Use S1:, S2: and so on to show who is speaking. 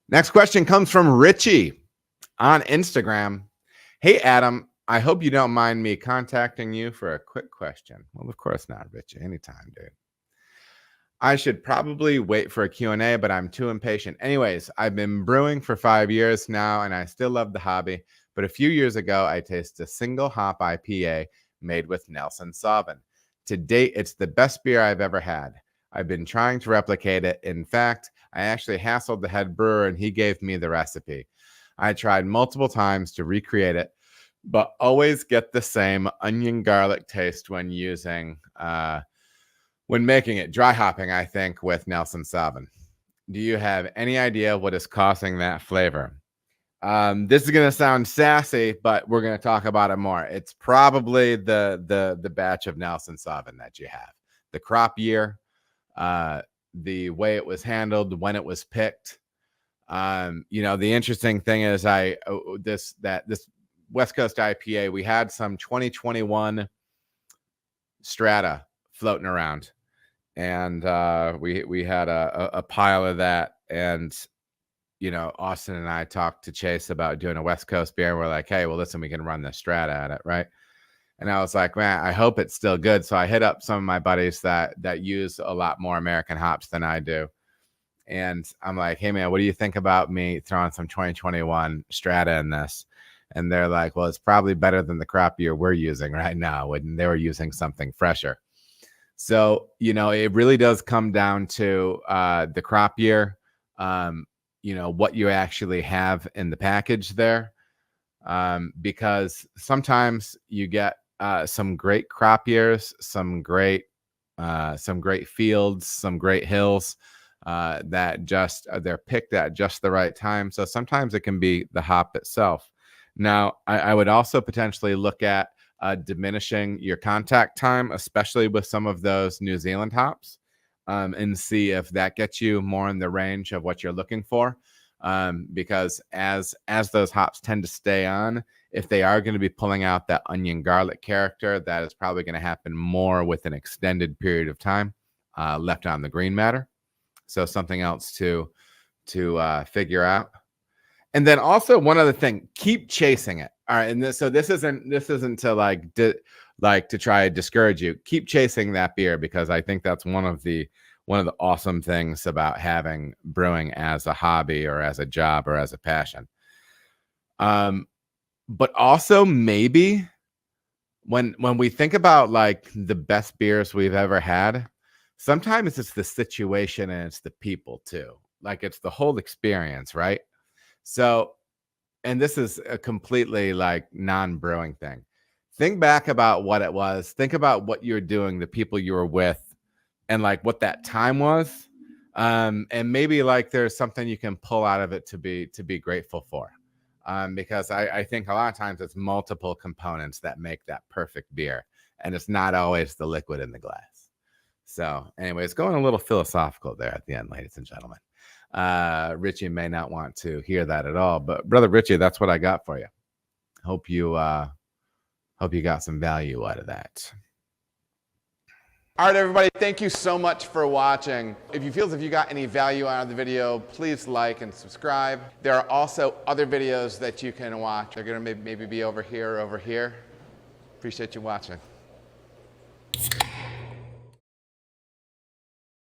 S1: Next question comes from Richie on Instagram. Hey, Adam, I hope you don't mind me contacting you for a quick question. Well, of course not, Richie. Anytime, dude. I should probably wait for a Q&A, but I'm too impatient. Anyways, I've been brewing for 5 years now, and I still love the hobby. But a few years ago, I tasted a single hop IPA made with Nelson Sauvin. To date, it's the best beer I've ever had. I've been trying to replicate it. In fact, I actually hassled the head brewer, and he gave me the recipe. I tried multiple times to recreate it, but always get the same onion garlic taste when making it. Dry hopping, I think, with Nelson Sauvin. Do you have any idea what is causing that flavor? This is going to sound sassy, but we're going to talk about it more. It's probably the batch of Nelson Sauvin that you have. The crop year, the way it was handled, when it was picked. The interesting thing is this West Coast IPA, we had some 2021 strata floating around. And we had a pile of that. And, Austin and I talked to Chase about doing a West Coast beer. And we're like, hey, well, listen, we can run the strata at it, right? And I was like, man, I hope it's still good. So I hit up some of my buddies that use a lot more American hops than I do. And I'm like, hey, man, what do you think about me throwing some 2021 strata in this? And they're like, well, it's probably better than the crop year we're using right now. When they were using something fresher. So, it really does come down to the crop year, what you actually have in the package there, because sometimes you get some great crop years, some great fields, some great hills that they're picked at just the right time. So sometimes it can be the hop itself. Now, I would also potentially look at diminishing your contact time, especially with some of those New Zealand hops, and see if that gets you more in the range of what you're looking for. Because as those hops tend to stay on, if they are going to be pulling out that onion garlic character, that is probably going to happen more with an extended period of time left on the green matter. So something else to figure out. And then also one other thing, keep chasing it. All right, and this isn't to to try to discourage you. Keep chasing that beer, because I think that's one of the awesome things about having brewing as a hobby or as a job or as a passion. But also maybe when we think about like the best beers we've ever had, sometimes it's the situation and it's the people too. Like it's the whole experience, right? So, and this is a completely like non-brewing thing. Think back about what it was. Think about what you're doing, the people you were with, and like what that time was. And maybe like there's something you can pull out of it to be grateful for. Because I think a lot of times it's multiple components that make that perfect beer. And it's not always the liquid in the glass. So anyways, going a little philosophical there at the end, ladies and gentlemen. Richie may not want to hear that at all, but brother Richie, that's what I got for you. Hope you got some value out of that. All right, everybody, thank you so much for watching. If you feel as if you got any value out of the video, please like and subscribe. There are also other videos that you can watch. They're gonna maybe be over here or over here. Appreciate you watching.